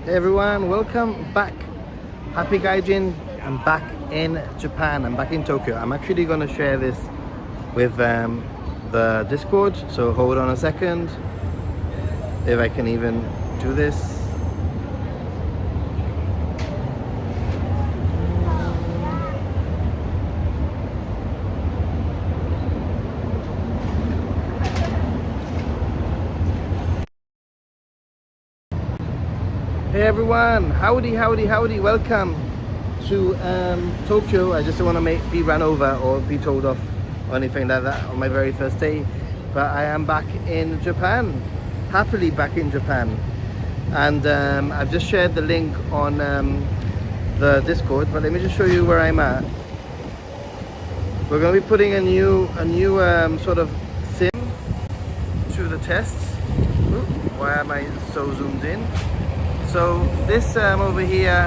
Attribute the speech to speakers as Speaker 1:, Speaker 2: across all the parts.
Speaker 1: Hey everyone, welcome back. Happy Gaijin. I'm back in Japan. I'm back in Tokyo. I'm actually going to share this with the Discord, so hold on a second. If I can even do this. Hey everyone, howdy, welcome to Tokyo. I just don't want to be run over or be told off or anything like that on my very first day, but I am back in Japan, happily back in Japan. And I've just shared the link on the Discord, but let me just show you where I'm at. We're going to be putting a new sort of sim to the tests. Ooh, why am I so zoomed in? So this over here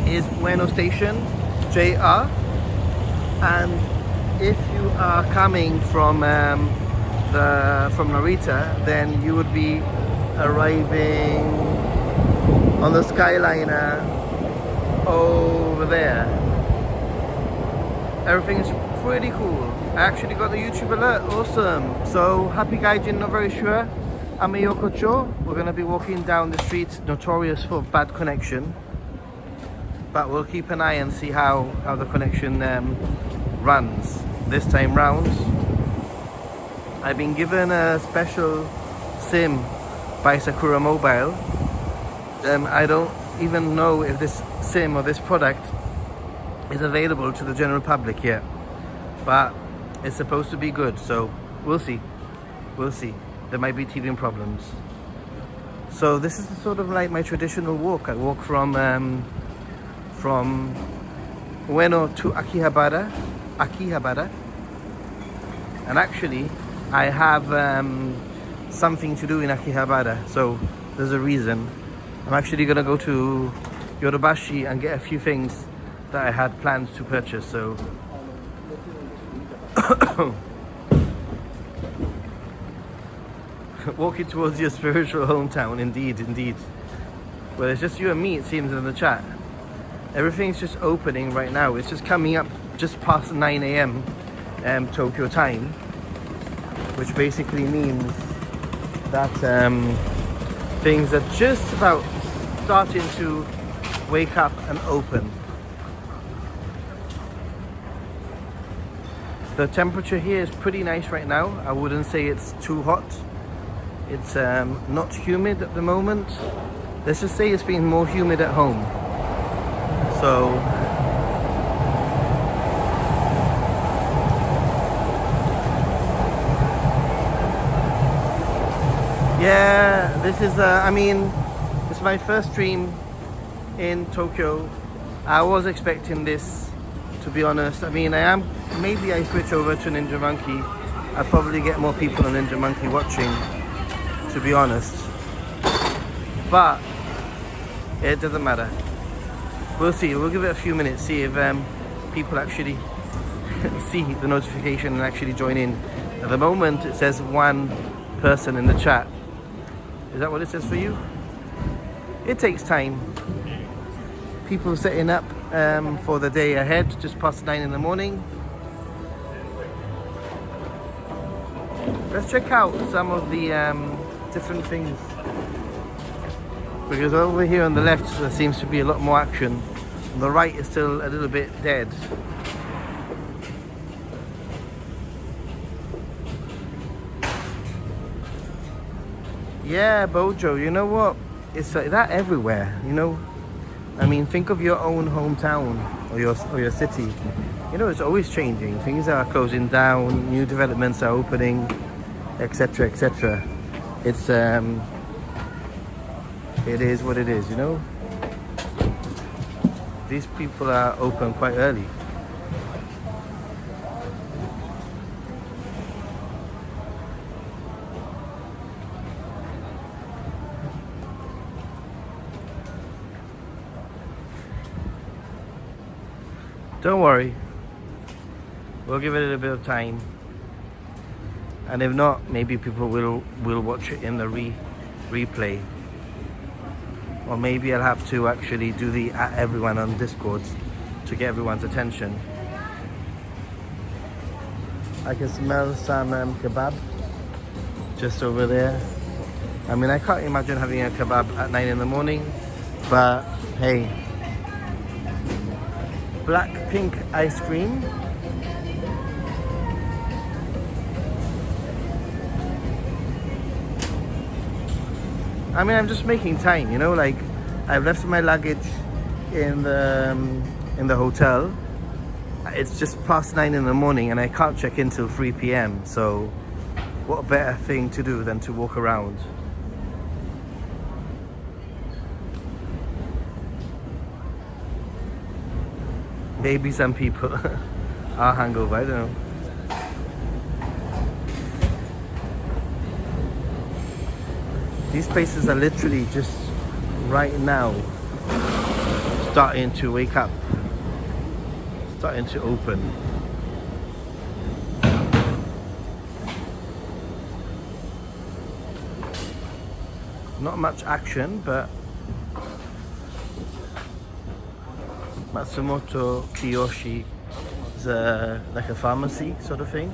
Speaker 1: is Ueno Station, JR, and if you are coming from Narita, then you would be arriving on the Skyliner over there. Everything's pretty cool. I actually got the YouTube alert, awesome. So happy Gaijin, not very sure. I'm Yokocho. We're going to be walking down the street, notorious for bad connection, but we'll keep an eye and see how the connection runs this time round. I've been given a special SIM by Sakura Mobile. I don't even know if this SIM or this product is available to the general public yet, but it's supposed to be good, so we'll see. There might be teething problems. So this is sort of like my traditional walk. I walk from Ueno to Akihabara. And actually, I have something to do in Akihabara, so there's a reason. I'm actually gonna go to Yodobashi and get a few things that I had planned to purchase, so walking towards your spiritual hometown, indeed. Well, it's just you and me, it seems, in the chat. Everything's just opening right now. It's just coming up just past 9 a.m. Tokyo time, which basically means that things are just about starting to wake up and open. The temperature here is pretty nice right now. I wouldn't say it's too hot. It's not humid at the moment. Let's just say it's been more humid at home. So yeah, this is it's my first stream in Tokyo. I was expecting this, to be honest. Maybe I switch over to Ninja Monkey. I'd probably get more people on Ninja Monkey watching, to be honest, but it doesn't matter. We'll see. We'll give it a few minutes, see if people actually see the notification and actually join in. At the moment it says one person in the chat. Is that what it says for you? It takes time. People setting up for the day ahead, just past 9 in the morning. Let's check out some of the different things, because over here on the left there seems to be a lot more action. On the right is still a little bit dead. Yeah, Bojo, you know what? It's like that everywhere, you know? Think of your own hometown or your city. You know, it's always changing. Things are closing down, new developments are opening, etc. It's it is what it is, you know. These people are open quite early. Don't worry, we'll give it a little bit of time, and if not, maybe people will watch it in the replay. Or maybe I'll have to actually do the at everyone on Discord to get everyone's attention. I can smell some kebab just over there. I mean, I can't imagine having a kebab at 9 in the morning, but hey. Black pink ice cream. I mean, I'm just making time, you know, like I've left my luggage in the hotel. It's just past 9 in the morning and I can't check in till 3 p.m. So what a better thing to do than to walk around. Maybe some people are hungover, I don't know. These places are literally just right now starting to wake up, starting to open. Not much action, but Matsumoto Kiyoshi is like a pharmacy sort of thing.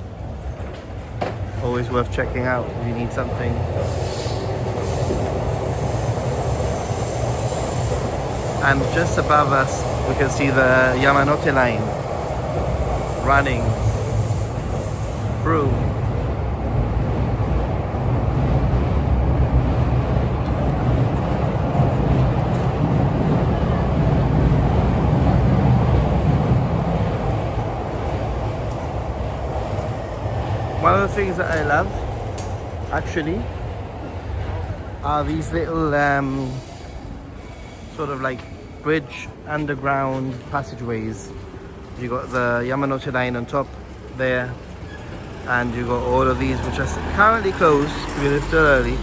Speaker 1: Always worth checking out if you need something. And just above us we can see the Yamanote line running through. One of the things that I love actually are these little sort of like bridge underground passageways. You got the Yamanote line on top there, and you got all of these which are currently closed because it's still early,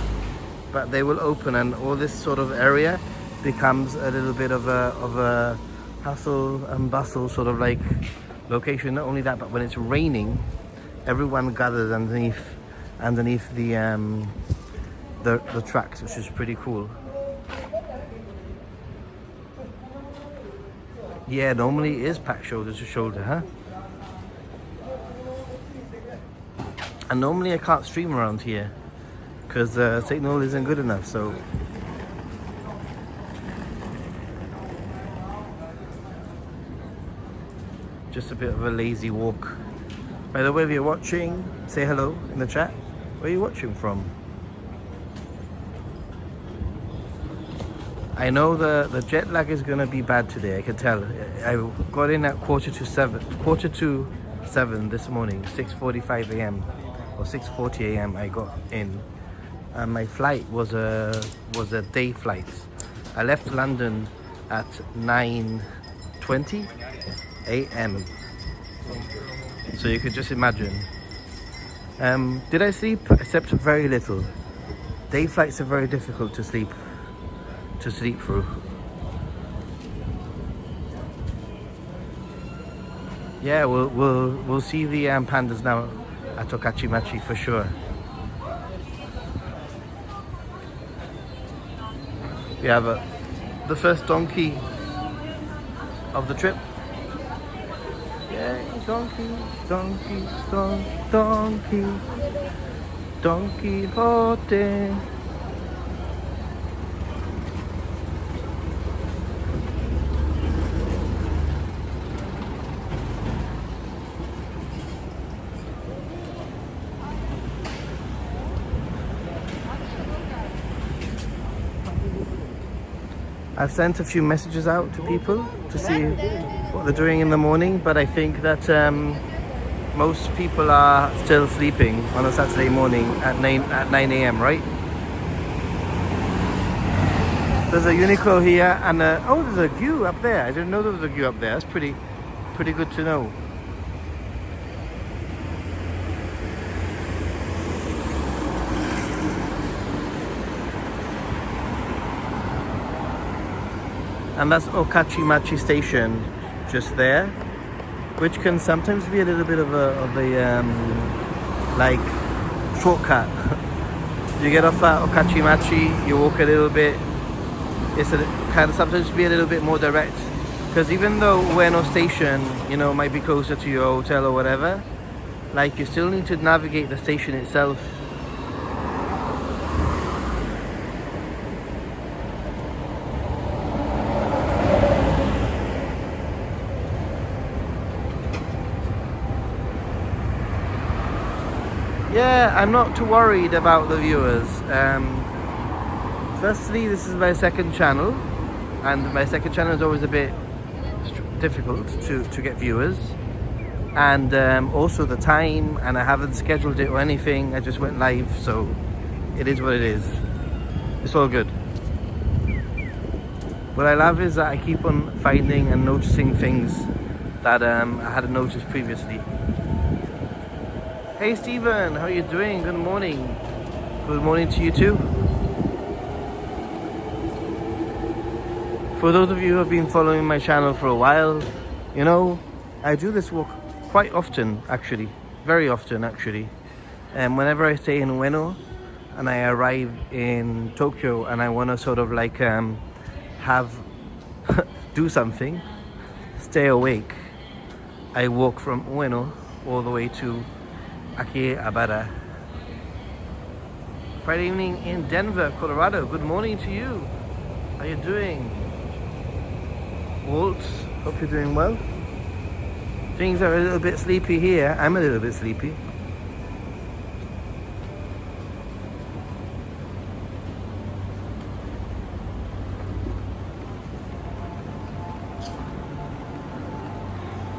Speaker 1: but they will open, and all this sort of area becomes a little bit of a hustle and bustle sort of like location. Not only that, but when it's raining, everyone gathers underneath the tracks, which is pretty cool. Yeah, normally it is packed shoulder to shoulder, huh? And normally I can't stream around here because the signal isn't good enough, so just a bit of a lazy walk. By the way, if you're watching, say hello in the chat. Where are you watching from? I know the jet lag is gonna be bad today, I can tell. I got in at quarter to seven this morning, 6:45 a.m. or 6:40 a.m. I got in. And my flight was a day flight. I left London at 9:20 a.m. So you could just imagine. Did I sleep? I slept very little. Day flights are very difficult to sleep through. Yeah, we'll see the pandas now at Okachimachi for sure. We have the first donkey of the trip. Yeah, donkey, donkey, donkey, Don Quixote. I've sent a few messages out to people to see what they're doing in the morning, but I think that most people are still sleeping on a Saturday morning at 9 a.m., right? There's a Uniqlo here and oh, there's a queue up there. I didn't know there was a queue up there. That's pretty good to know. And that's Okachimachi station just there, which can sometimes be a little bit of a like shortcut. You get off at Okachimachi, you walk a little bit, it's can sometimes be a little bit more direct. Because even though Ueno station, you know, might be closer to your hotel or whatever, like you still need to navigate the station itself. Yeah, I'm not too worried about the viewers. Firstly, this is my second channel, and my second channel is always a bit difficult to get viewers, and also the time, and I haven't scheduled it or anything. I just went live, so it is what it is. It's all good. What I love is that I keep on finding and noticing things that I hadn't noticed previously. Hey Stephen, how are you doing? Good morning. Good morning to you too. For those of you who have been following my channel for a while, you know, I do this walk quite often actually, very often actually. Whenever I stay in Ueno and I arrive in Tokyo and I want to sort of like do something, stay awake, I walk from Ueno all the way to Akihabara. Friday evening in Denver, Colorado. Good morning to you. How you doing? Walt, hope you're doing well. Things are a little bit sleepy here. I'm a little bit sleepy.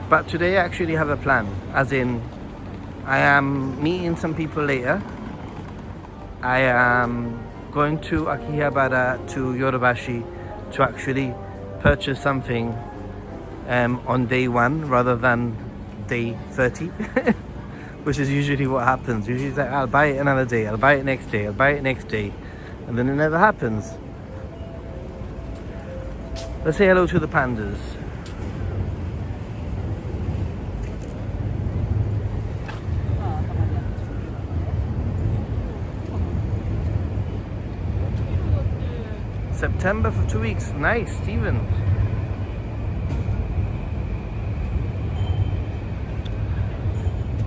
Speaker 1: But today I actually have a plan, as in I am meeting some people later. I am going to Akihabara to Yodobashi to actually purchase something on day 1 rather than day 30, which is usually what happens. Usually it's like, I'll buy it another day, I'll buy it next day, I'll buy it next day, and then it never happens. Let's say hello to the pandas. September for 2 weeks. Nice, Stephen.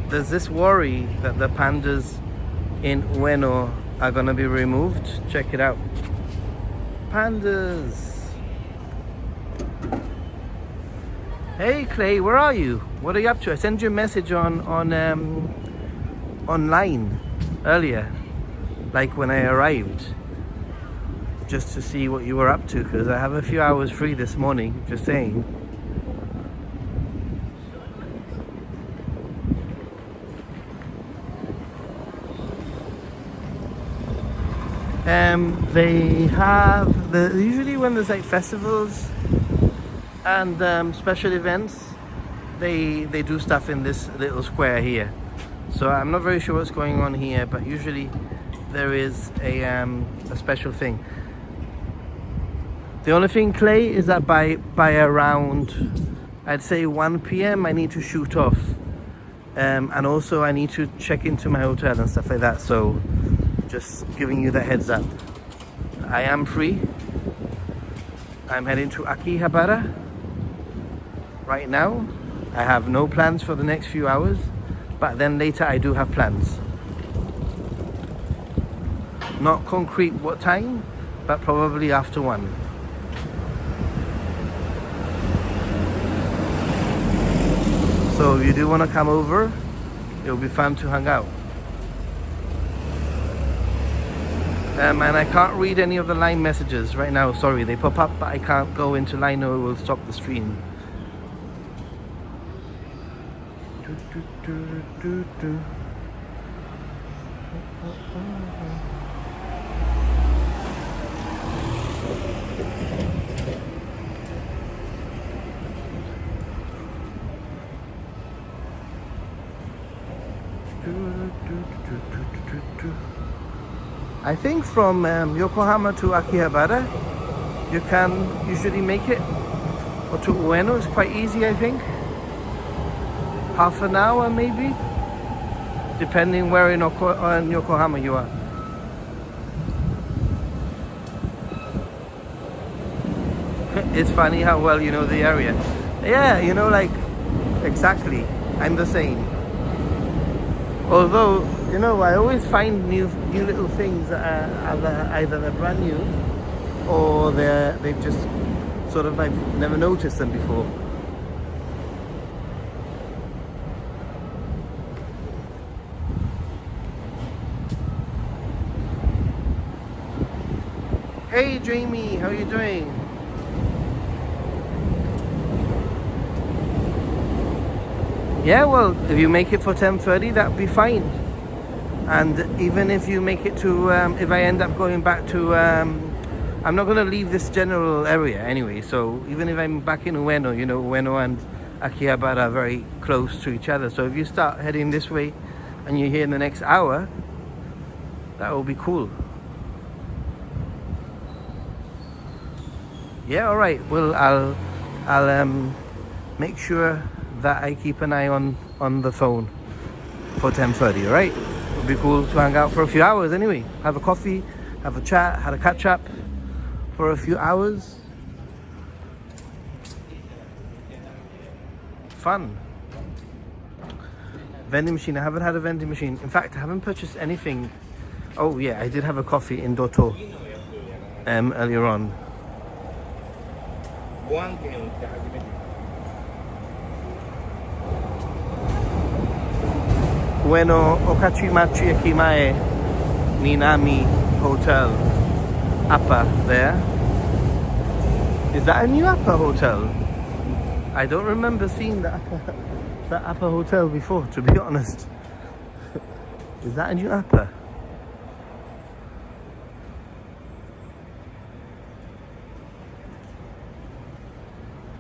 Speaker 1: There's this worry that the pandas in Ueno are gonna be removed. Check it out. Pandas. Hey Clay, where are you? What are you up to? I sent you a message online earlier, like when I arrived, just to see what you were up to, because I have a few hours free this morning, just saying. They have usually when there's like festivals and special events, they do stuff in this little square here. So I'm not very sure what's going on here, but usually there is a special thing. The only thing, Clay, is that by around, I'd say 1 p.m. I need to shoot off, and also I need to check into my hotel and stuff like that. So just giving you the heads up. I am free. I'm heading to Akihabara right now. I have no plans for the next few hours, but then later I do have plans. Not concrete what time, but probably after 1. So if you do want to come over, it'll be fun to hang out. And I can't read any of the line messages right now, sorry, they pop up, but I can't go into line or it will stop the stream. I think from Yokohama to Akihabara, you can usually make it, or to Ueno, it's quite easy, I think. Half an hour maybe, depending where in Yokohama you are. It's funny how well you know the area. Yeah, you know, like, exactly. I'm the same. Although, you know, I always find new little things that are either they're brand new or they've just sort of, I've never noticed them before. Hey Jamie, how are you doing? Yeah, well, if you make it for 10:30, that'd be fine. And even if you make it to, if I end up going back to, I'm not going to leave this general area anyway. So even if I'm back in Ueno, you know, Ueno and Akihabara are very close to each other. So if you start heading this way and you're here in the next hour, that will be cool. Yeah, all right. Well, I'll make sure that I keep an eye on the phone for 10:30. All right. It'll be cool to hang out for a few hours anyway. Have a coffee, have a chat, have a catch up for a few hours. Fun. Vending machine. I haven't had a vending machine. In fact, I haven't purchased anything. Oh yeah, I did have a coffee in Doto earlier on. Ueno Okachimachi Ekimae Minami Hotel. Appa there. Is that a new Appa hotel? I don't remember seeing that Appa hotel before, to be honest. Is that a new Appa?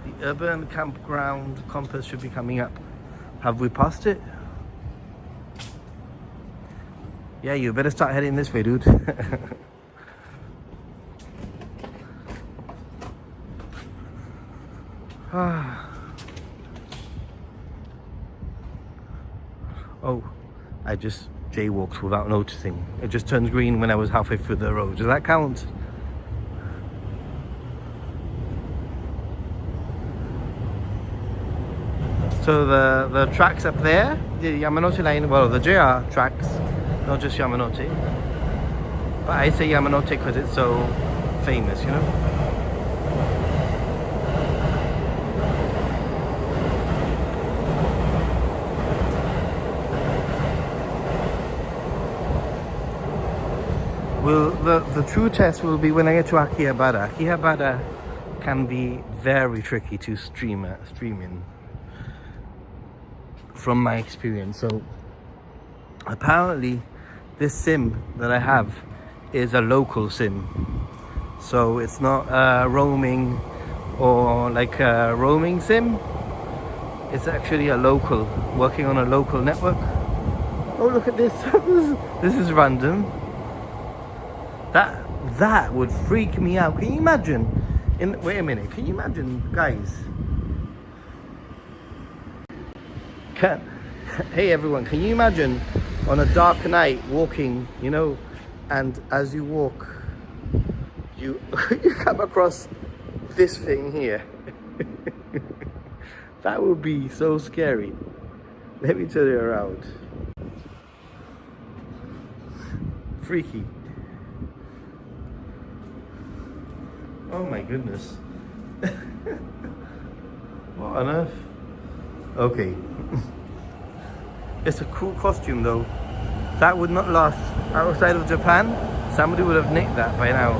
Speaker 1: The urban campground compass should be coming up. Have we passed it? Yeah, you better start heading this way, dude. Oh, I just jaywalked without noticing. It just turns green when I was halfway through the road. Does that count? So the tracks up there, the Yamanote line, well, the JR tracks, not just Yamanote. But I say Yamanote because it's so famous, you know? Well, the true test will be when I get to Akihabara. Akihabara can be very tricky to stream in, from my experience. So apparently this sim that I have is a local sim, so it's not roaming or like a roaming sim. It's actually a local, working on a local network. Oh, look at this. This is random. That would freak me out. Can you imagine? Wait a minute. Can you imagine, guys? Hey everyone, can you imagine on a dark night walking, you know, and as you walk, you come across this thing here? That would be so scary. Let me turn it around. Freaky. Oh my goodness. What on earth? Okay. It's a cool costume though. That would not last outside of Japan. Somebody would have nicked that by now.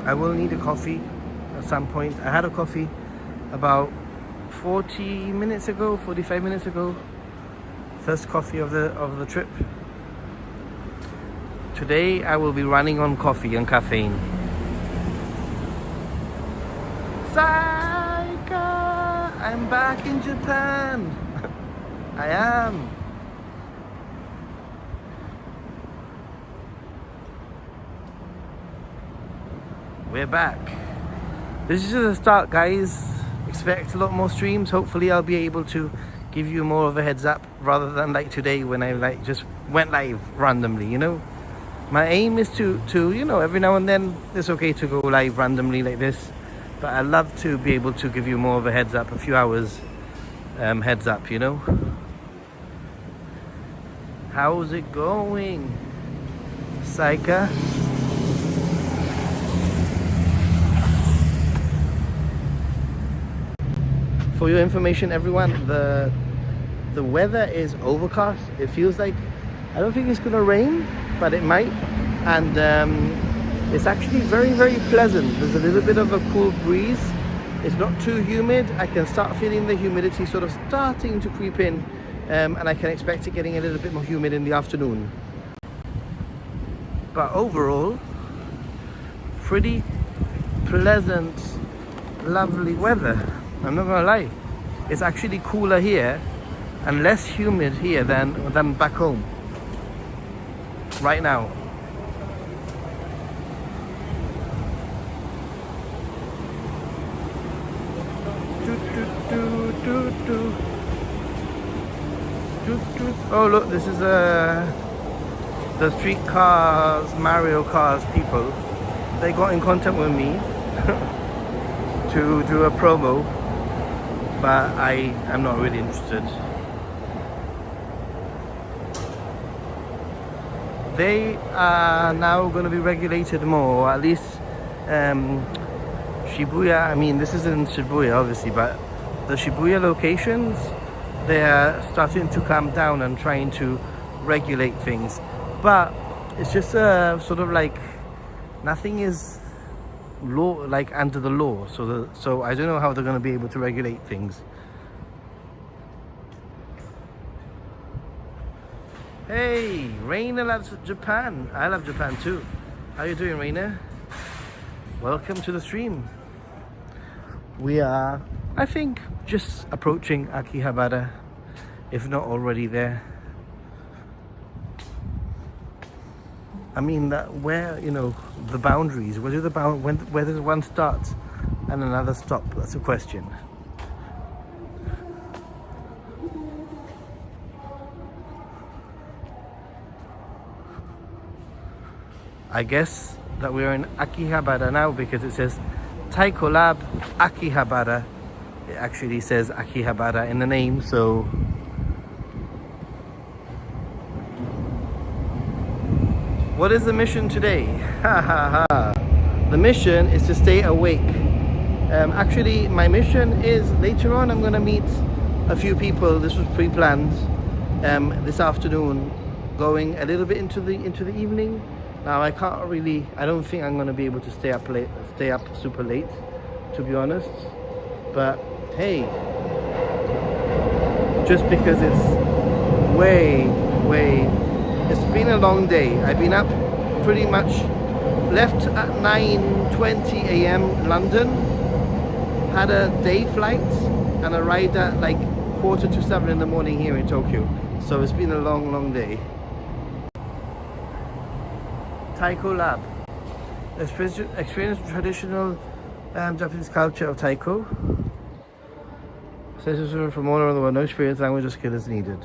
Speaker 1: I will need a coffee at some point. I had a coffee about 40 minutes ago, 45 minutes ago. First coffee of the trip. Today I will be running on coffee and caffeine. Saika! I'm back in Japan. I am. we're back. This is just a start, guys. Expect a lot more streams. Hopefully I'll be able to give you more of a heads up rather than like today when I like just went live randomly, you know. My aim is to you know, every now and then it's okay to go live randomly like this, but I love to be able to give you more of a heads up, a few hours heads up, you know. How's it going, Saika? For your information, everyone, the weather is overcast. It feels like, I don't think it's gonna rain, but it might. And it's actually very, very pleasant. There's a little bit of a cool breeze. It's not too humid. I can start feeling the humidity sort of starting to creep in, and I can expect it getting a little bit more humid in the afternoon. But overall, pretty pleasant, lovely weather. I'm not gonna lie, it's actually cooler here and less humid here than back home right now. Oh look, this is the street cars, Mario Cars people. They got in contact with me to do a promo, but I am not really interested. They are now going to be regulated more, or at least Shibuya. I mean, this isn't Shibuya obviously, but the Shibuya locations, they are starting to calm down and trying to regulate things, but it's just sort of like nothing is law, like under the law, so I don't know how they're going to be able to regulate things. Hey, Raina loves Japan. I love Japan too. How you doing, Raina? Welcome to the stream. We are, I think, just approaching Akihabara, if not already there. I mean, where, you know, the boundaries, where does one start and another stop? That's a question. I guess that we're in Akihabara now because it says Taiko Lab Akihabara. It actually says Akihabara in the name, so what is the mission today? Ha ha ha. The mission is to stay awake. Actually, my mission is later on I'm going to meet a few people. This was pre-planned. This afternoon, going a little bit into the evening. Now I don't think I'm going to be able to stay up super late, to be honest. But hey, just because it's it's been a long day. I've been up pretty much, left at 9:20 a.m. London, had a day flight and arrived at like 6:45 in the morning here in Tokyo. So it's been a long day. Taiko Lab. Experience traditional Japanese culture of Taiko. Sessions from all around the world. No experience, language or skill is needed.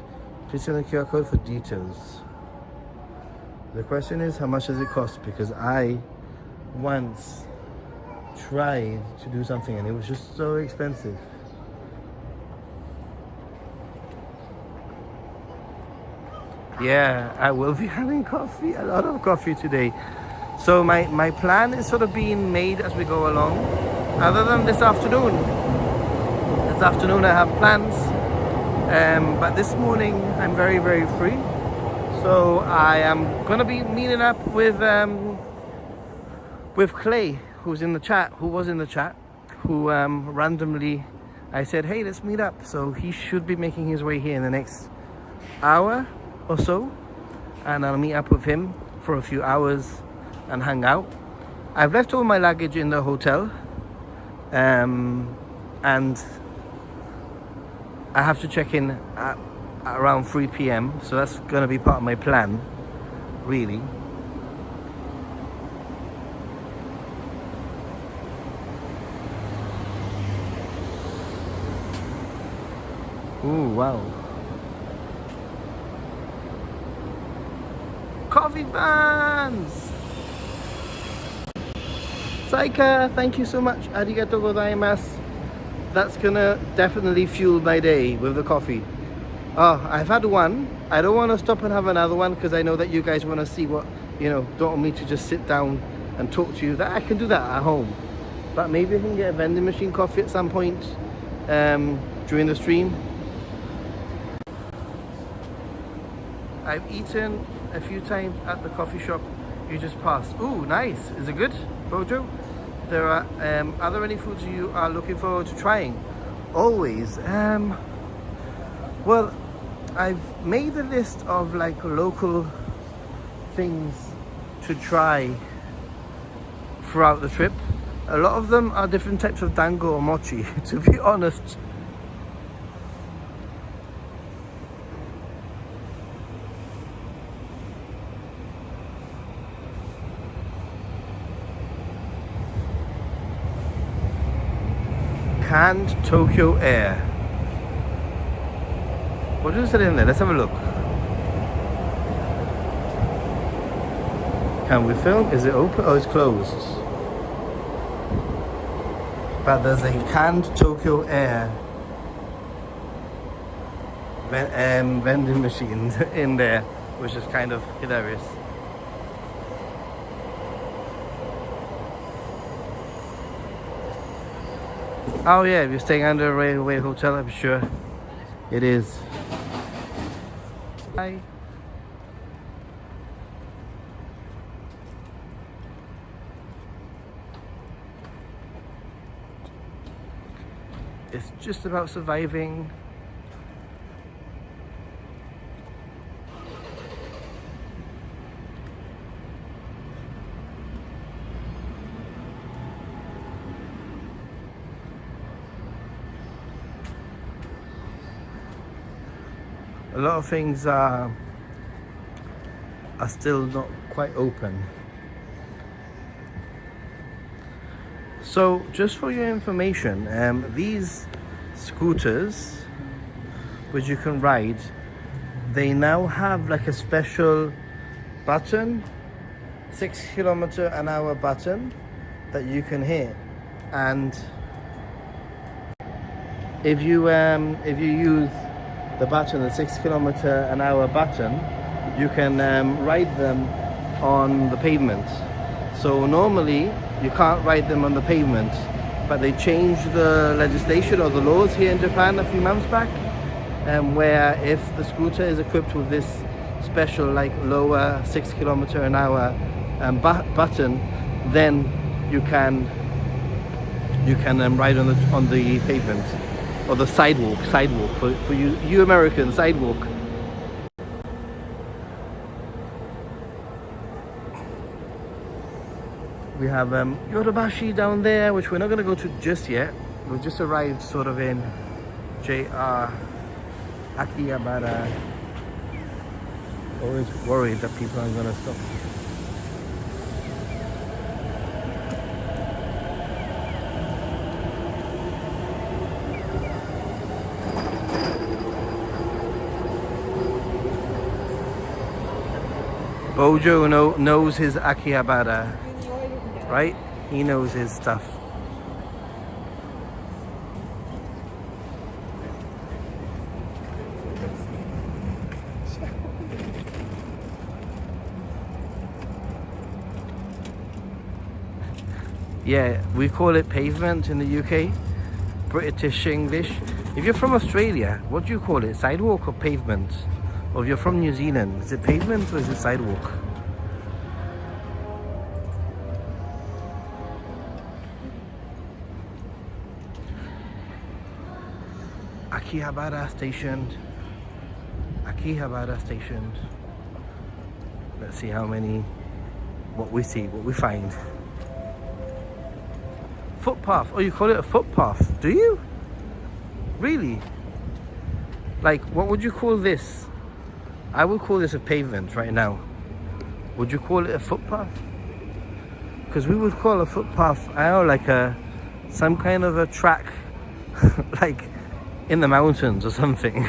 Speaker 1: Please send the QR code for details. The question is, how much does it cost? Because I once tried to do something and it was just so expensive. Yeah, I will be having coffee, a lot of coffee today. So my plan is sort of being made as we go along. Other than this afternoon. This afternoon I have plans. But this morning I'm very free. So I am gonna be meeting up with Clay, who was in the chat, who randomly I said, hey, let's meet up. So he should be making his way here in the next hour or so, and I'll meet up with him for a few hours and hang out. I've left all my luggage in the hotel, and I have to check in at around 3 p.m. so that's going to be part of my plan, really. Ooh, wow. Coffee buns! Saika, thank you so much. Arigatou gozaimasu. That's gonna definitely fuel my day with the coffee. Oh, I've had one. I don't want to stop and have another one because I know that you guys want to see what, you know, don't want me to just sit down and talk to you. That I can do that at home. But maybe I can get a vending machine coffee at some point during the stream. I've eaten a few times at the coffee shop you just passed. Ooh, nice. Is it good, Bojo? There are there any foods you are looking forward to trying? Always. Well, I've made a list of like local things to try throughout the trip. A lot of them are different types of dango or mochi, to be honest. Canned Tokyo Air. What does it say in there? Let's have a look. Can we film? Is it open? Oh, it's closed. But there's a canned Tokyo Air vending machine in there, which is kind of hilarious. Oh yeah, if you're staying under a railway hotel, I'm sure it is. Hi. It's just about surviving. A lot of things are still not quite open. So just for your information, these scooters which you can ride, they now have like a special button, 6 km/h button that you can hit, and if you use the button, the 6 km/h button, you can ride them on the pavement. So normally you can't ride them on the pavement, but they changed the legislation or the laws here in Japan a few months back, where if the scooter is equipped with this special like lower 6 km/h button, then you can ride on the pavement or the sidewalk for you Americans, sidewalk. We have Yodobashi down there, which we're not going to go to just yet. We've just arrived sort of in JR Akihabara. Always worried that people aren't going to stop. Bojo knows his Akihabara, right? He knows his stuff. Yeah, we call it pavement in the UK, British English. If you're from Australia, what do you call it? Sidewalk or pavement? Or if you're from New Zealand, is it pavement or is it sidewalk? Akihabara station. Akihabara station. Let's see how many, what we see, what we find. Footpath. Oh, you call it a footpath, do you? Really? Like, what would you call this? I would call this a pavement right now. Would you call it a footpath? Because we would call a footpath, I don't know, like some kind of a track, like in the mountains or something.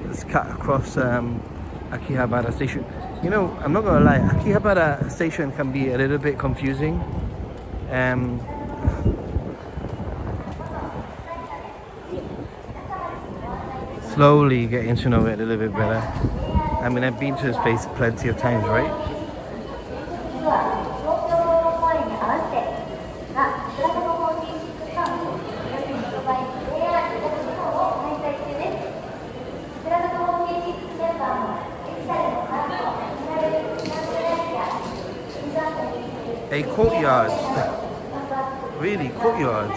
Speaker 1: Let's cut across Akihabara station. You know, I'm not gonna lie, Akihabara station can be a little bit confusing. Slowly getting to know it a little bit better. I mean, I've been to this place plenty of times, right? A courtyard. Really, courtyard.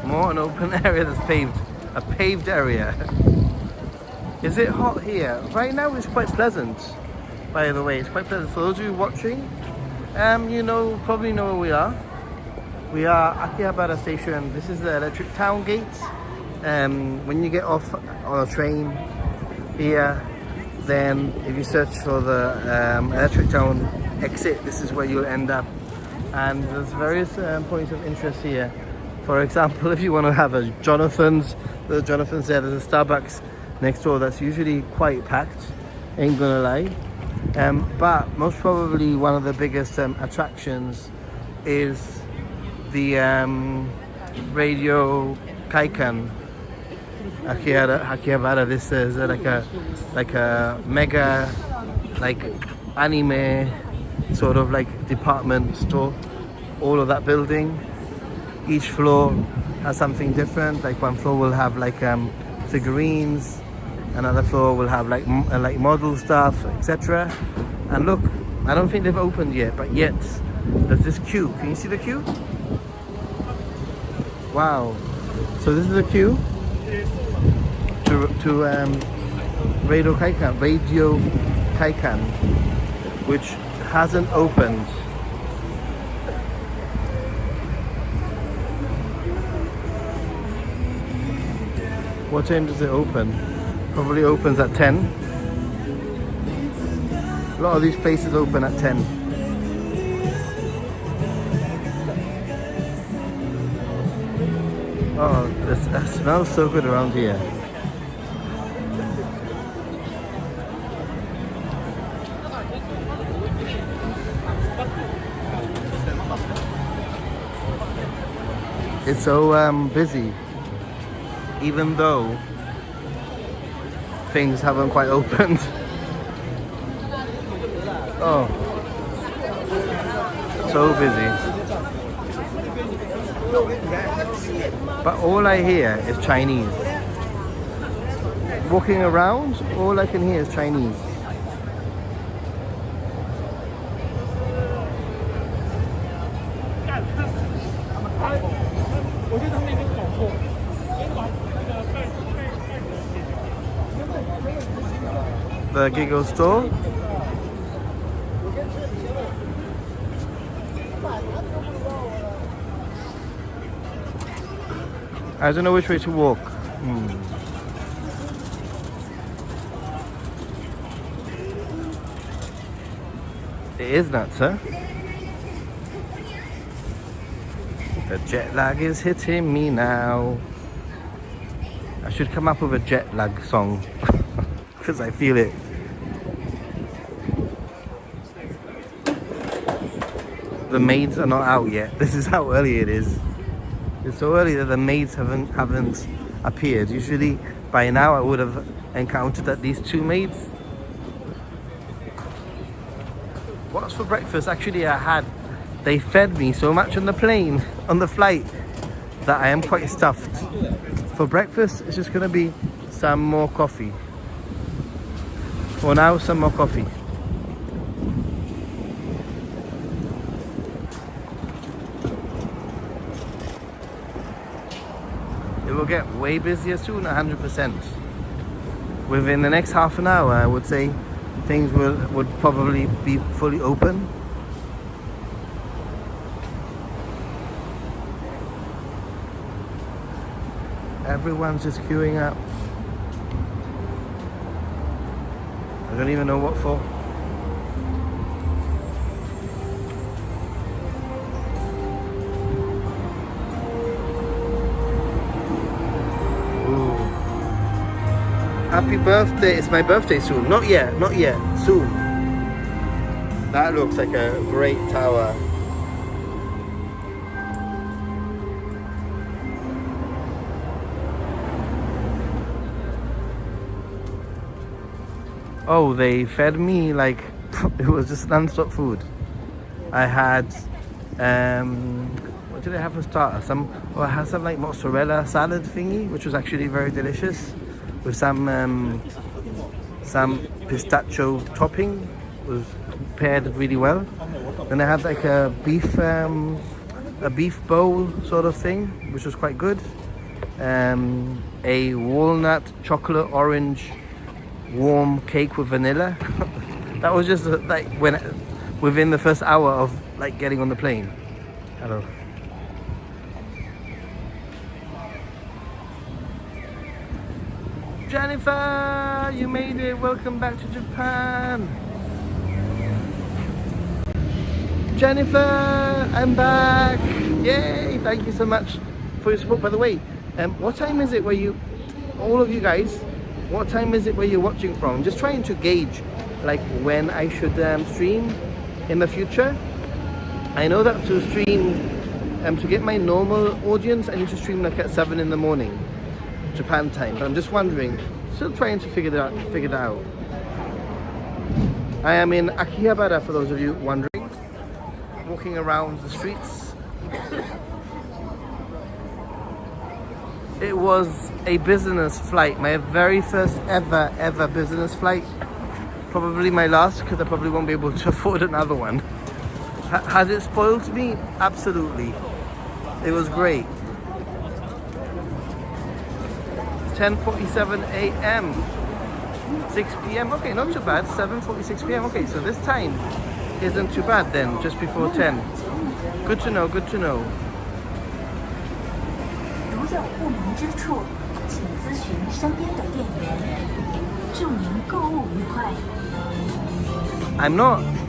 Speaker 1: More an open area that's paved. A paved area. Is it hot here? Right now it's quite pleasant. By the way, it's quite pleasant. For those of you watching, you know, probably know where we are. We are Akihabara station. This is the electric town gate. When you get off on a train here, then if you search for the electric town exit, this is where you'll end up. And there's various points of interest here. For example, if you want to have a Jonathan's, there's there. There's a Starbucks next door that's usually quite packed, ain't gonna lie. But most probably one of the biggest attractions is the radio Kaikan Akihabara. This is like a mega anime sort of like department store. All of that building, each floor has something different. Like one floor will have like figurines, another floor will have like model stuff, etc. And look, I don't think they've opened yet, but yet there's this queue. Can you see the queue? Wow. So this is a queue to Radio Kaikan, which hasn't opened. What time does it open? Probably opens at 10. A lot of these places open at 10. Oh, it smells so good around here. It's so busy, even though things haven't quite opened. Oh, so busy. But all I hear is Chinese. Walking around, all I can hear is Chinese. The Giggle store. I don't know which way to walk. It is nuts, huh? The jet lag is hitting me now. I should come up with a jet lag song because I feel it. The maids are not out yet. This is how early it is. It's so early that the maids haven't appeared. Usually by now I would have encountered at least 2 maids. What's for breakfast? Actually they fed me so much on the plane, on the flight, that I am quite stuffed. For breakfast it's just gonna be some more coffee. For now, some more coffee. It will get way busier soon, 100%. within the next half an hour, I would say things would probably be fully open. Everyone's just queuing up. I don't even know what for. Ooh. Happy birthday. It's my birthday soon. Not yet, not yet. Soon. That looks like a great tower. Oh, they fed me like it was just non-stop food. I had what did I have for starter? I had some like mozzarella salad thingy, which was actually very delicious, with some pistachio topping. It was paired really well. Then I had like a beef bowl sort of thing, which was quite good. A walnut chocolate orange warm cake with vanilla. That was just like within the first hour of like getting on the plane. Hello. Jennifer, you made it. Welcome back to Japan. Jennifer, I'm back. Yay! Thank you so much for your support. By the way, what time is it where you, all of you guys, what time is it where you're watching from? I'm just trying to gauge like when I should stream in the future. I know that to stream, to get my normal audience, I need to stream like at 7 in the morning, Japan time. But I'm just wondering, still trying to figure that out. I am in Akihabara, for those of you wondering, walking around the streets. It was a business flight, my very first ever business flight. Probably my last, because I probably won't be able to afford another one. Has it spoiled me? Absolutely. It was great. 10:47 a.m. 6 p.m. Okay, not too bad. 7:46 p.m. Okay, so this time isn't too bad then, just before 10. Good to know, good to know.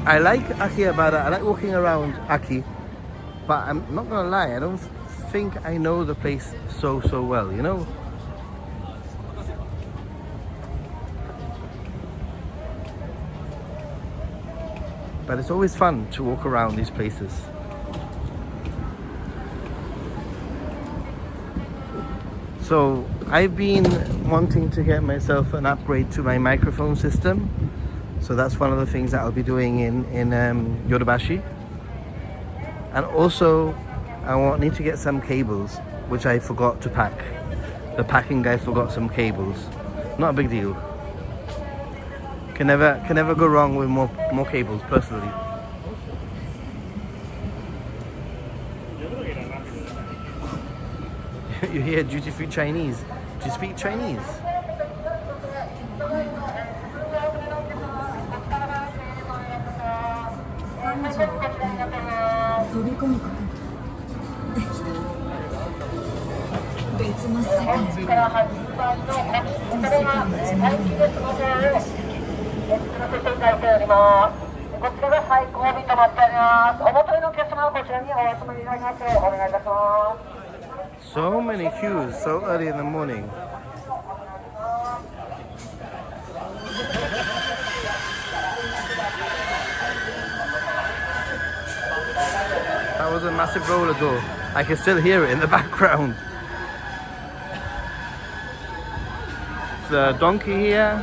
Speaker 1: I like Akihabara, I like walking around Aki, but I'm not gonna lie, I don't think I know the place so well, you know? But it's always fun to walk around these places. So I've been wanting to get myself an upgrade to my microphone system. So that's one of the things that I'll be doing in Yodobashi. And also I need to get some cables, which I forgot to pack. The packing guy forgot some cables. Not a big deal. Can never go wrong with more cables, personally. You hear duty-free Chinese. Do you speak Chinese? So many queues so early in the morning. That was a massive roller door. I can still hear it in the background. The donkey here.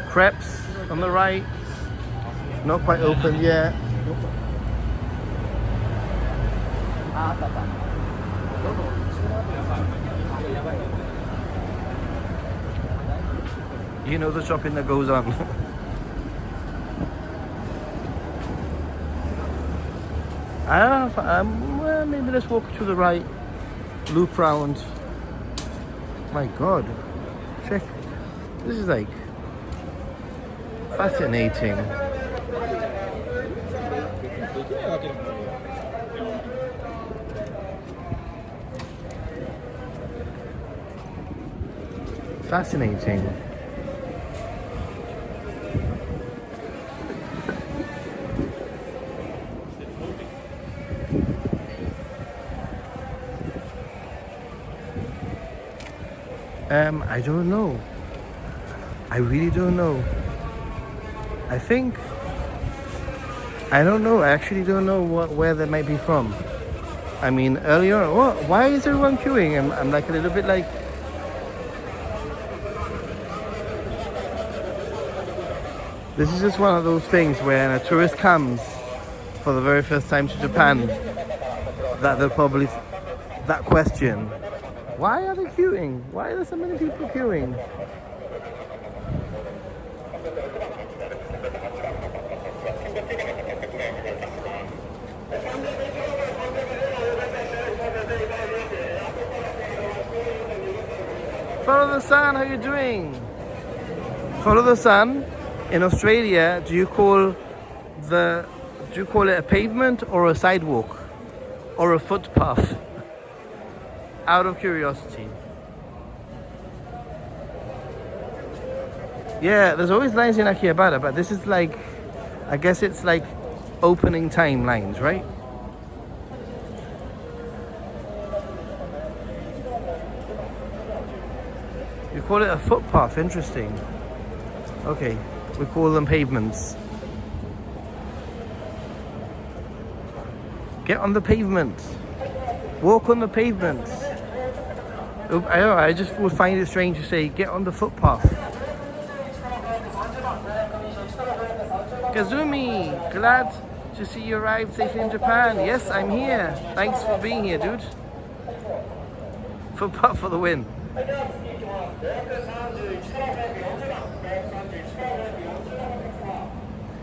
Speaker 1: Crepes on the right. Not quite open yet. You know the shopping that goes on. I don't know if, well, maybe let's walk to the right, loop round, My God. Check. This is like fascinating. Fascinating. I don't know. I really don't know. I don't know. I actually don't know where they might be from. I mean, earlier, why is everyone queuing? I'm like a little bit like, this is just one of those things where a tourist comes for the very first time to Japan, that they'll probably, that question, why are they queuing? Why are there so many people queuing? Follow the sun, how you doing? Follow the sun. In Australia, do you call it a pavement or a sidewalk? Or a footpath? Out of curiosity. Yeah, there's always lines in Akihabara, but this is like, I guess it's like opening time lines, right? You call it a footpath, interesting. Okay, we call them pavements. Get on the pavement. Walk on the pavement. I just would find it strange to say, get on the footpath. Kazumi, glad to see you arrived safely in Japan. Yes, I'm here. Thanks for being here, dude. Footpath for the win.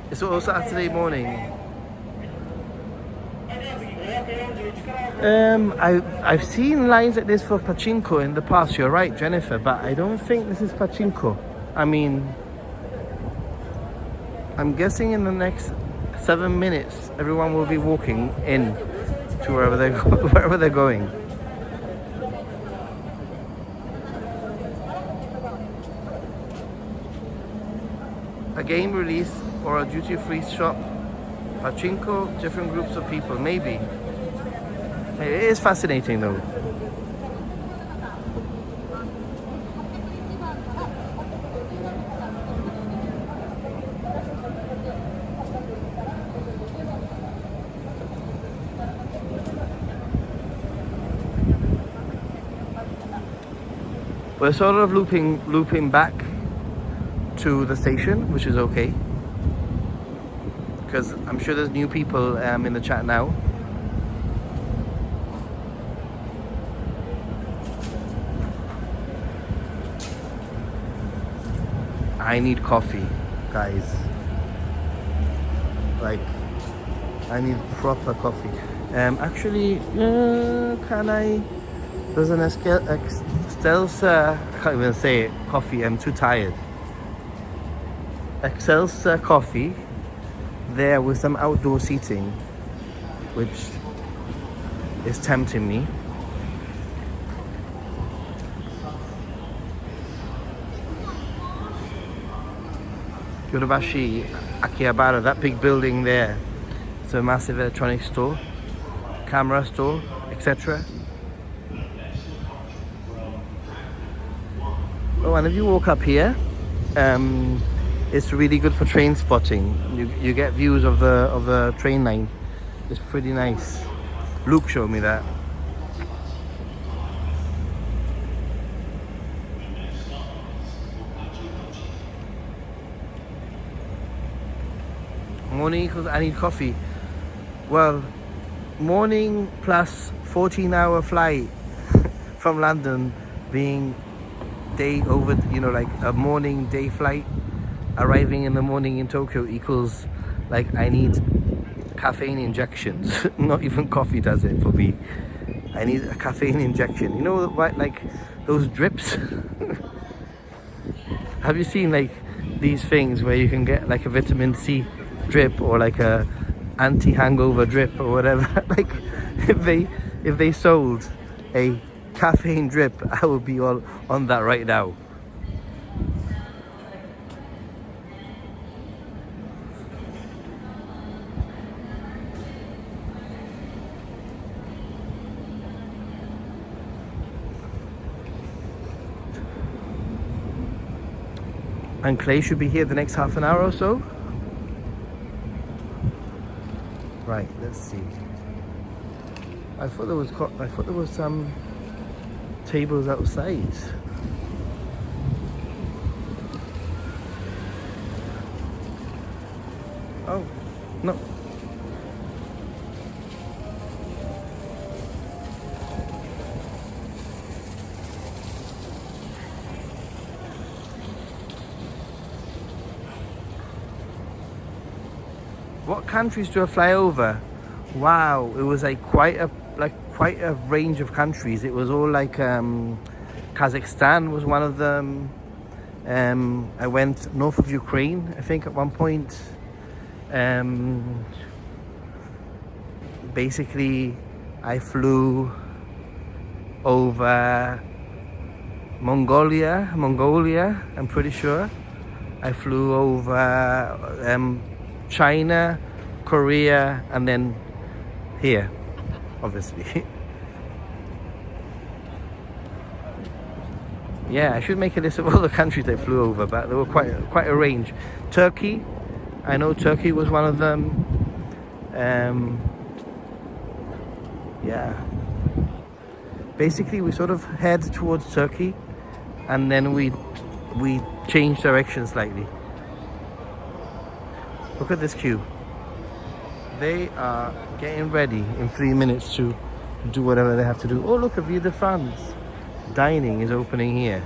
Speaker 1: It's all Saturday morning. I've seen lines like this for pachinko in the past. You're right, Jennifer, but I don't think this is pachinko. I mean, I'm guessing in the next 7 minutes, everyone will be walking in to wherever they're going. A game release or a duty-free shop, pachinko, different groups of people, maybe. It is fascinating though. We're sort of looping back to the station, which is okay, because I'm sure there's new people in the chat now. I need coffee, guys. Like, I need proper coffee. Actually, can I? There's an Excelsior, I can't even say it, coffee, I'm too tired. Excelsior coffee there with some outdoor seating, which is tempting me. Yodobashi, Akihabara, that big building there. It's a massive electronics store, camera store, etc. Oh, and if you walk up here, it's really good for train spotting. You get views of the train line. It's pretty nice. Luke showed me that. Morning, because I need coffee. Well, morning plus 14-hour flight from London, being day over, like a morning day flight, arriving in the morning in Tokyo equals like I need caffeine injections. Not even coffee does it for me. I need a caffeine injection. You know what, like those drips. Have you seen like these things where you can get like a vitamin C drip or like a anti-hangover drip or whatever? Like if they sold a caffeine drip, I would be all on that right now. And Clay should be here the next half an hour or so. Right, let's see. I thought there was some tables outside. Oh, no. What countries do I fly over? Wow, it was like quite a range of countries. It was all like Kazakhstan was one of them. I went north of Ukraine, I think, at one point. Basically, I flew over Mongolia, I'm pretty sure. I flew over China, Korea, and then here, obviously. Yeah, I should make a list of all the countries I flew over, but there were quite a range. Turkey, I know Turkey was one of them. Yeah. Basically, we sort of head towards Turkey, and then we change direction slightly. Look at this queue. They are getting ready in 3 minutes to do whatever they have to do. Oh, look, a Vue de France. Dining is opening here.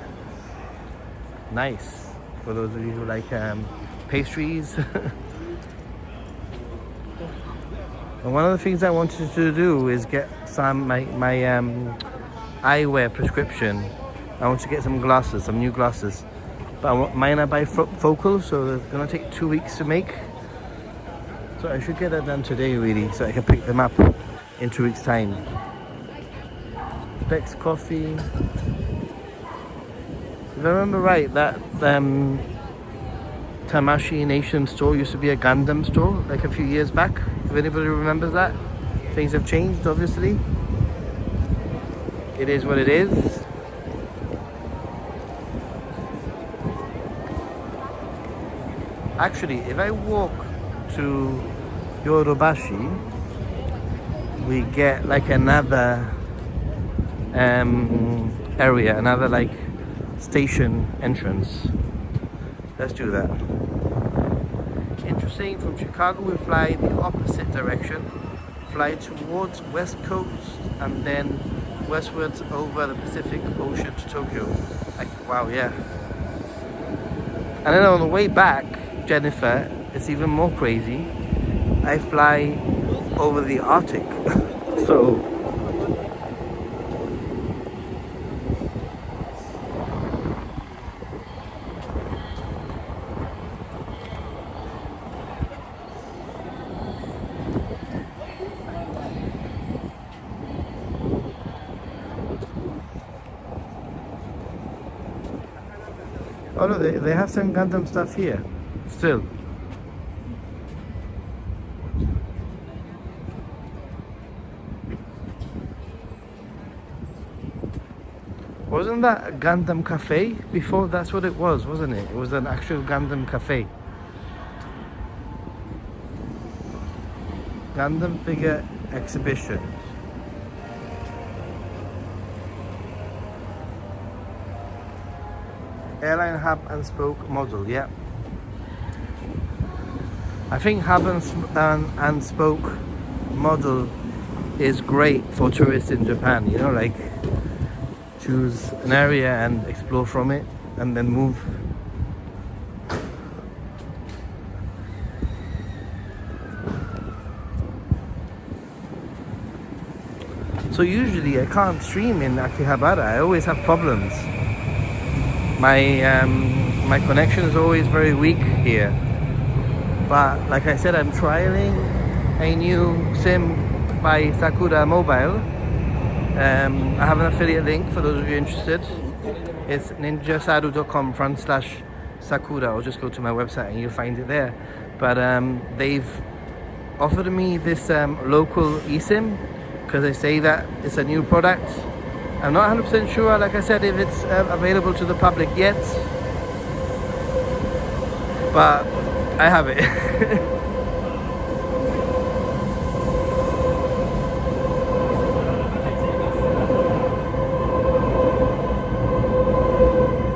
Speaker 1: Nice. For those of you who like pastries. And one of the things I wanted to do is get some my eyewear prescription. I want to get some glasses, some new glasses. But mine are bifocal, so they're gonna take 2 weeks to make. So I should get that done today, really, so I can pick them up in 2 weeks' time. Beck's Coffee. If I remember right, that Tamashi Nation store used to be a Gundam store, like a few years back. If anybody remembers that. Things have changed, obviously. It is what it is. Actually, if I walk to Yodobashi, we get like another area, another like station entrance. Let's do that. Interesting, from Chicago we fly the opposite direction, fly towards West Coast and then westwards over the Pacific Ocean to Tokyo. Like, wow, yeah. And then on the way back, Jennifer, it's even more crazy. I fly over the Arctic. So oh no, they have some Gundam stuff here still. Wasn't that a Gundam cafe before? That's what it was, wasn't it? It was an actual Gundam cafe. Gundam figure exhibition. Airline hub and spoke model, yeah. I think hub and spoke model is great for tourists in Japan, you know, like choose an area and explore from it and then move. So usually I can't stream in Akihabara. I always have problems. My connection is always very weak here. But like I said, I'm trialing a new SIM by Sakura Mobile. I have an affiliate link for those of you interested. It's ninjasadu.com/Sakura, or just go to my website and you'll find it there. But they've offered me this local eSIM because they say that it's a new product. I'm not 100% sure, like I said, if it's available to the public yet, but I have it.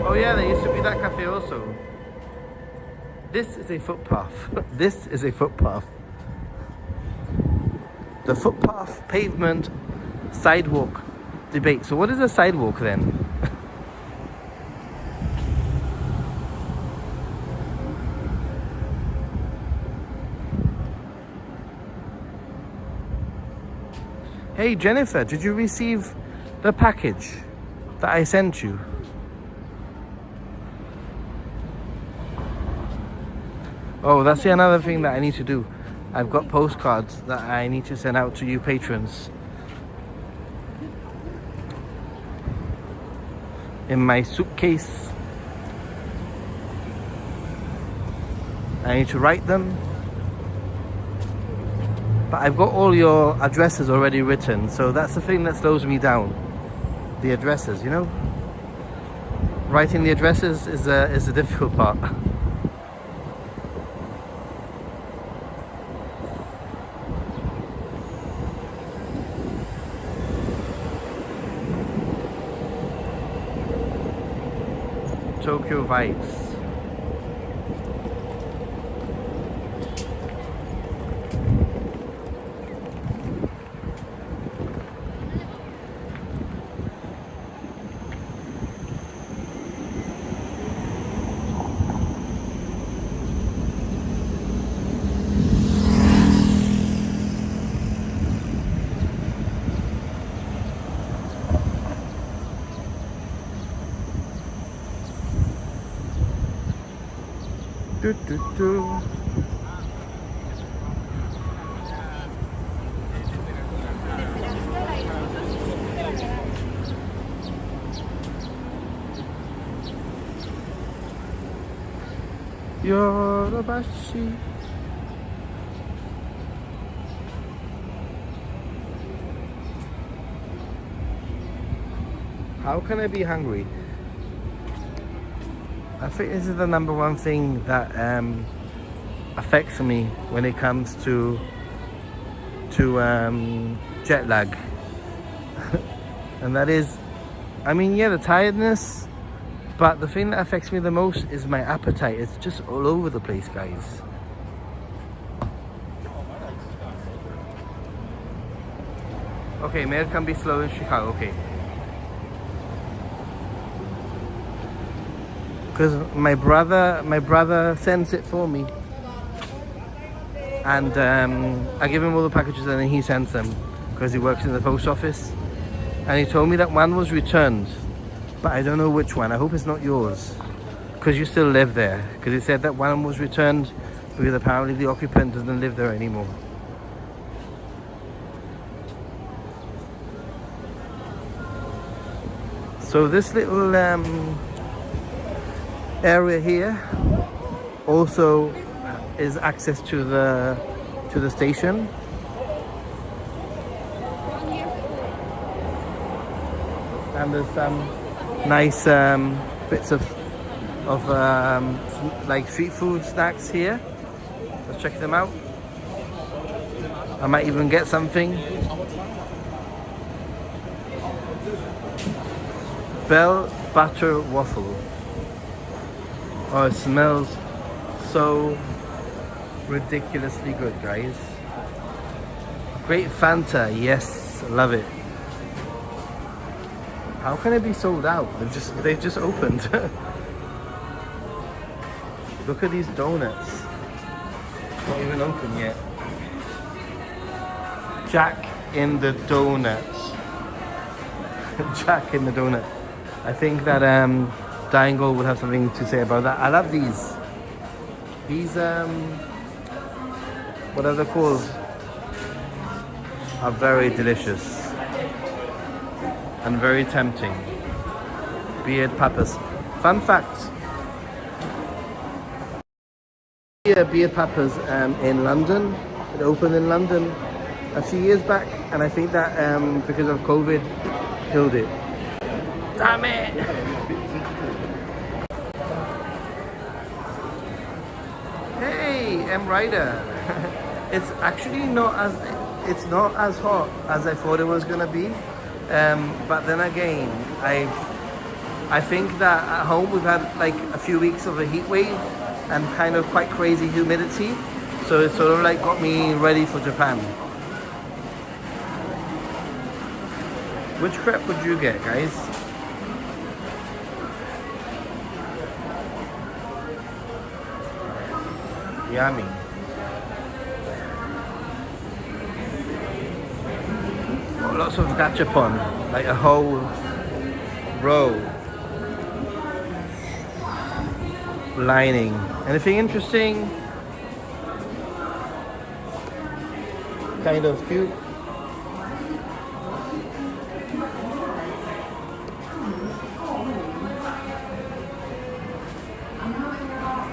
Speaker 1: Oh yeah, there used to be that cafe also. This is a footpath. This is a footpath. The footpath, pavement, sidewalk debate. So what is a sidewalk then? Hey Jennifer, did you receive the package that I sent you? Oh, that's another thing that I need to do. I've got postcards that I need to send out to you patrons. In my suitcase. I need to write them. But I've got all your addresses already written, so that's the thing that slows me down. The addresses, you know? Writing the addresses is the difficult part. Tokyo vibes. Do, do, do. Yorubashi. How can I be hungry? I think this is the number one thing that affects me when it comes to jet lag. And that is, I mean, yeah, the tiredness, but the thing that affects me the most is my appetite. It's just all over the place, guys. Okay, mail can be slow in Chicago, okay. Because my brother sends it for me, and I give him all the packages and then he sends them because he works in the post office, and he told me that one was returned, but I don't know which one. I hope it's not yours because you still live there, because he said that one was returned because apparently the occupant doesn't live there anymore. So this little area here also is access to the station, and there's some nice bits of like street food snacks here. Let's check them out. I might even get something. Bell butter waffle. Oh, it smells so ridiculously good, guys. Great Fanta, yes, love it. How can it be sold out? They've just opened. Look at these donuts. Not even open yet. Jack in the Donuts. Jack in the donut. I think that Dangle would have something to say about that. I love these. These what are they called? Are very delicious and very tempting. Beard Papas. Fun fact. Beard Papas in London. It opened in London a few years back, and I think that because of COVID, killed it. Damn it! Hey, M Rider. It's actually not as hot as I thought it was gonna be, but then again, I think that at home we've had like a few weeks of a heat wave and kind of quite crazy humidity, so it sort of like got me ready for Japan. Which crepe would you get, guys? Yummy. Oh, lots of gachapon, like a whole row. Lining. Anything interesting? Kind of cute.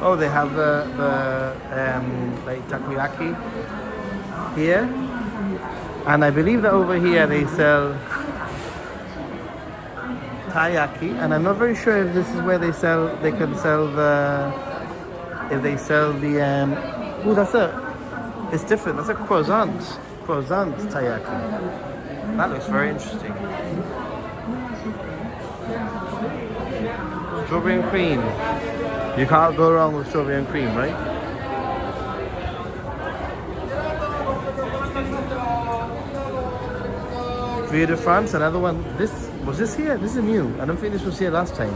Speaker 1: Oh, they have the like takoyaki here, and I believe that over here they sell taiyaki, and I'm not very sure if this is where they can sell the oh, it's different. That's a croissant taiyaki. That looks very interesting. Strawberry and cream. You can't go wrong with strawberry and cream, right? Via de France, another one. Was this here? This is new. I don't think this was here last time.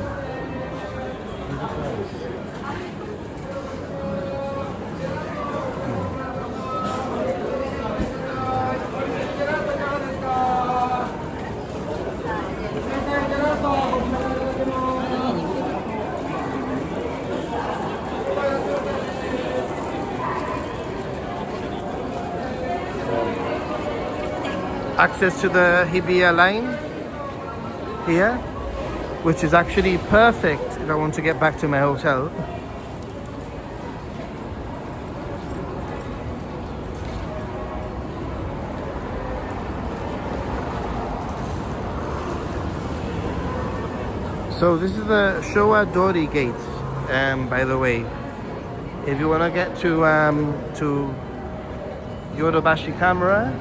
Speaker 1: Access to the Hibiya line here, which is actually perfect if I want to get back to my hotel. So this is the Showa Dori gate, by the way. If you want to get to Yodobashi Camera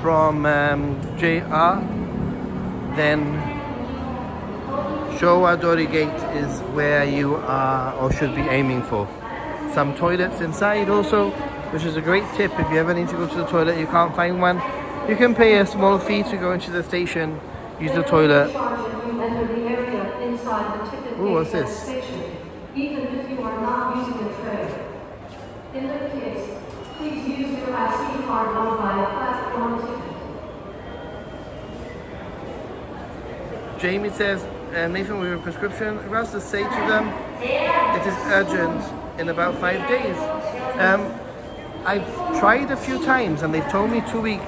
Speaker 1: from JR, then Showa Dori Gate is where you are or should be aiming for. Some toilets inside also, which is a great tip. If you ever need to go to the toilet, you can't find one, you can pay a small fee to go into the station, use the toilet. Ooh, what's this? Even if you are not using a tray. In that case, please use your IC card on by a platform ticket. Jamie says, Nathan, with your prescription, Russ, to say to them, it is urgent in about 5 days. I've tried a few times and they've told me 2 weeks.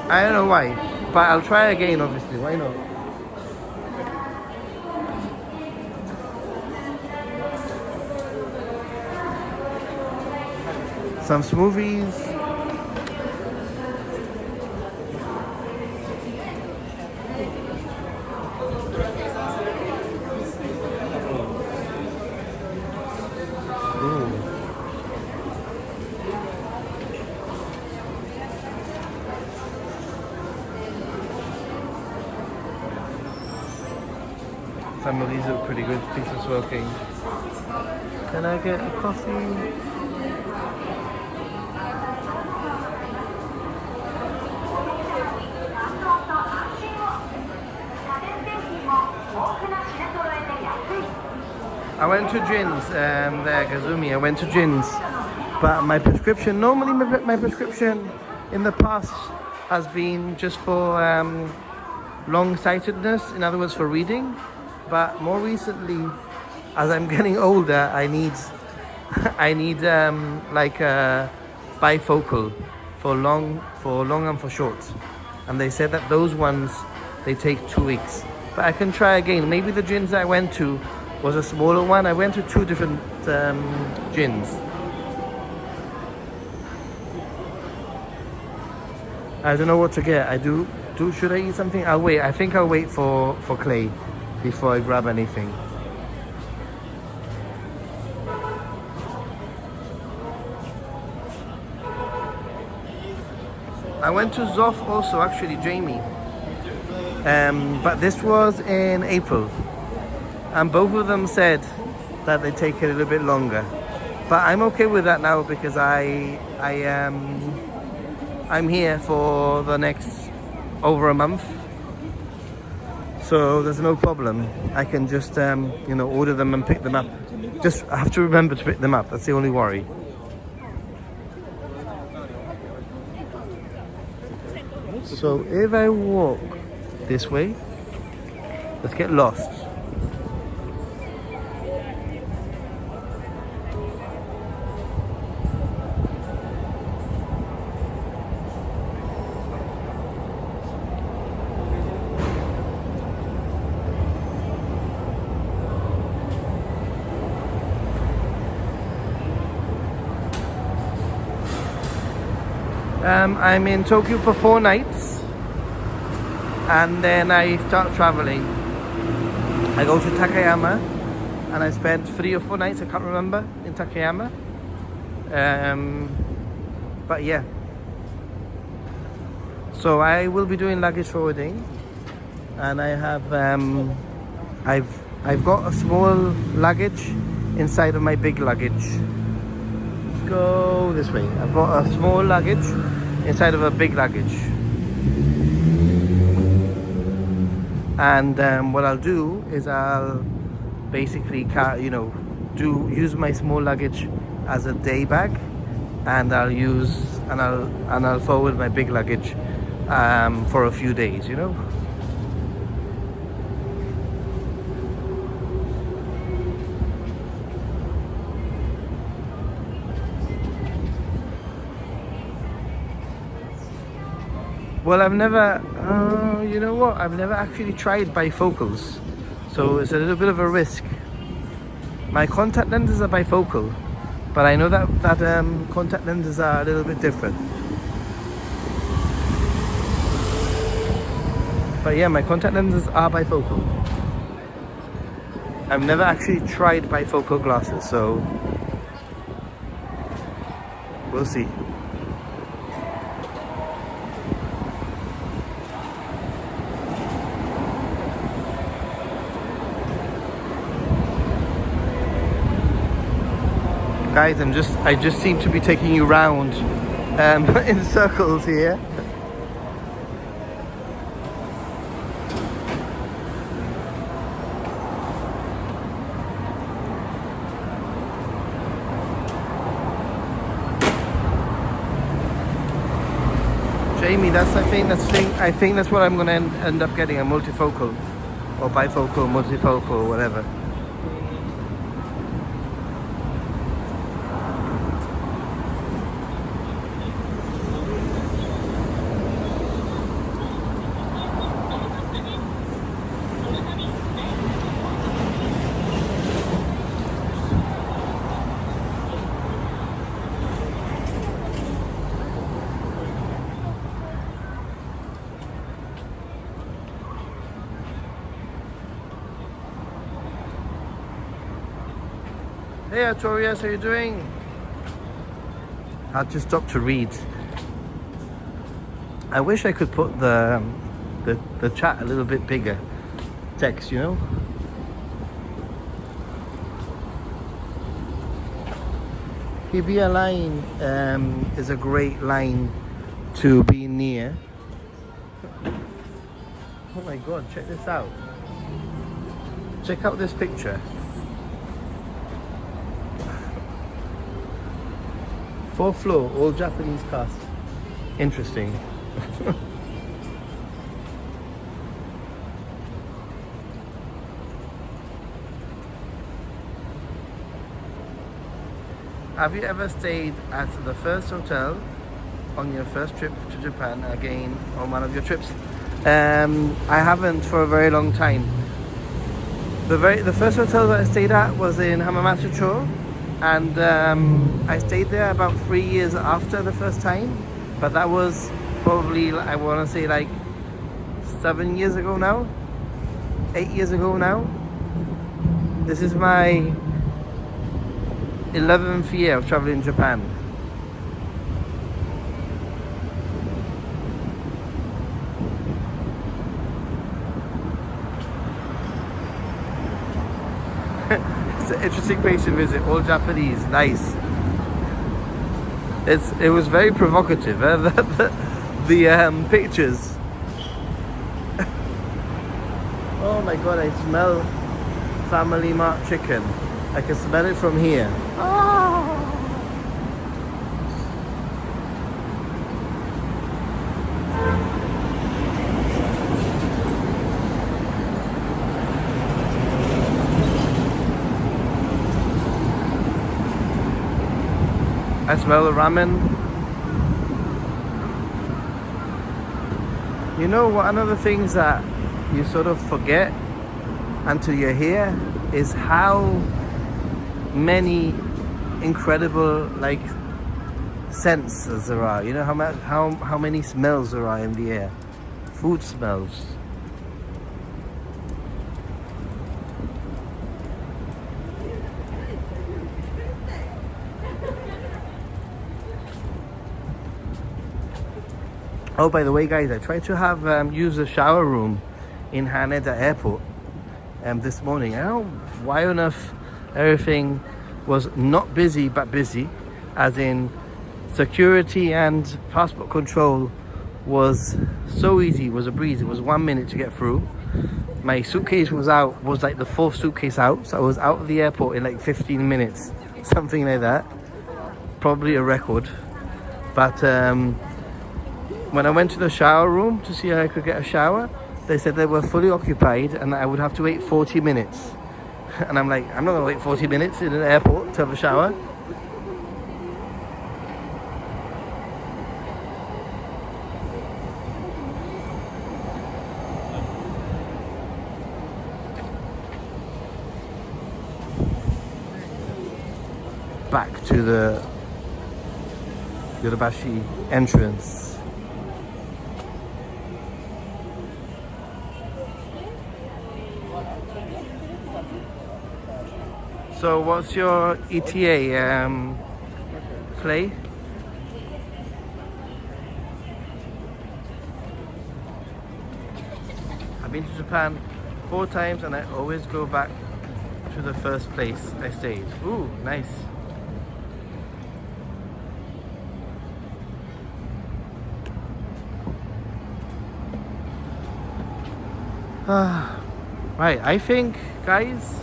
Speaker 1: I don't know why, but I'll try again, obviously. Why not? Some smoothies. Some of these look pretty good, pizza smoking. Can I get a coffee? I went to Jin's, there, Kazumi, I went to Jin's, but my prescription, normally my prescription in the past has been just for long-sightedness, in other words, for reading. But more recently, as I'm getting older, I need like a bifocal for long and for short. And they said that those ones, they take 2 weeks. But I can try again. Maybe the gins I went to was a smaller one. I went to 2 different gins. I don't know what to get. Should I eat something? I'll wait. I think I'll wait for Clay before I grab anything. I went to Zoff also, actually, Jamie. But this was in April. And both of them said that they take a little bit longer. But I'm okay with that now because I'm here for the next over a month. So there's no problem. I can just, order them and pick them up. Just I have to remember to pick them up. That's the only worry. So if I walk this way, let's get lost. I'm in Tokyo for 4 nighs and then I start traveling. I go to Takayama and I spent 3 or 4 nights, I can't remember, in Takayama. But yeah. So I will be doing luggage forwarding and I have I've got a small luggage inside of my big luggage. Go this way. I've got a small luggage inside of a big luggage, and what I'll do is I'll basically use my small luggage as a day bag, and I'll forward my big luggage for a few days, Well, I've never, I've never actually tried bifocals, so it's a little bit of a risk. My contact lenses are bifocal, but I know that contact lenses are a little bit different. But yeah, my contact lenses are bifocal. I've never actually tried bifocal glasses, so we'll see. Guys, I just seem to be taking you round in circles here. Jamie, I think that's what I'm going to end up getting, a multifocal or bifocal, multifocal, whatever. Hey Artorias, how you doing? I just stopped to read. I wish I could put the chat a little bit bigger. Text, Hibiya line is a great line to be near. Oh my god, check this out. Check out this picture. 4th floor, all Japanese cast. Interesting. have you ever stayed at the first hotel on your first trip to Japan again on one of your trips? I haven't for a very long time. The first hotel that I stayed at was in Hamamatsucho, and I stayed there about 3 years after the first time, but that was probably, I want to say, like 7 years ago now, 8 years ago now. This is my 11th year of traveling Japan. It's an interesting place to visit, all Japanese, nice. It was very provocative, the pictures. Oh my god, I smell Family Mart chicken. I can smell it from here. Oh. I smell the ramen. You know, one of the things that you sort of forget until you're here is how many incredible like senses there are. You know how many smells there are in the air. Food smells. Oh, by the way, guys, I tried to have use the shower room in Haneda Airport this morning. I don't know why on earth everything was not busy, but busy, as in security and passport control was so easy. It was a breeze. It was 1 minute to get through. My suitcase was like the fourth suitcase out, so I was out of the airport in like 15 minutes, something like that. Probably a record. But when I went to the shower room to see if I could get a shower, they said they were fully occupied and I would have to wait 40 minutes. And I'm like, I'm not gonna wait 40 minutes in an airport to have a shower. Back to the Yodobashi entrance. So what's your ETA, Clay? I've been to Japan 4 times and I always go back to the first place I stayed. Ooh, nice. Right, I think, guys,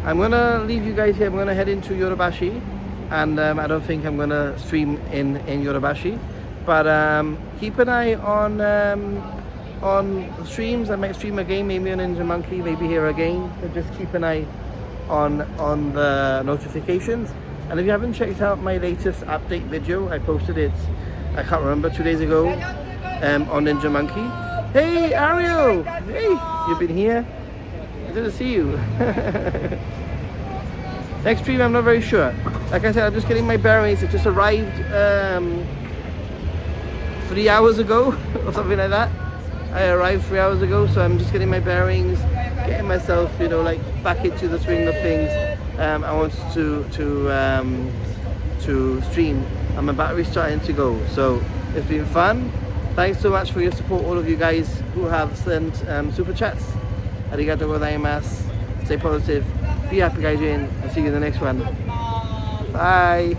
Speaker 1: I'm gonna leave you guys here. I'm gonna head into Yodobashi, and I don't think I'm gonna stream in Yodobashi, but keep an eye on streams. I might stream again, maybe on Ninja Monkey, maybe here again. So just keep an eye on the notifications. And if you haven't checked out my latest update video, I posted it, I can't remember, 2 days ago, on Ninja Monkey. Hey Ariel, hey, you've been here. Good to see you. Next stream, I'm not very sure. Like I said, I'm just getting my bearings. It just arrived 3 hours ago or something like that. I arrived 3 hours ago, so I'm just getting my bearings, getting myself, you know, like back into the swing of things. I wanted to stream, and my battery's starting to go. So it's been fun. Thanks so much for your support, all of you guys who have sent super chats. Arigatou gozaimasu. Stay positive, be happy, guys, and see you in the next one. Bye.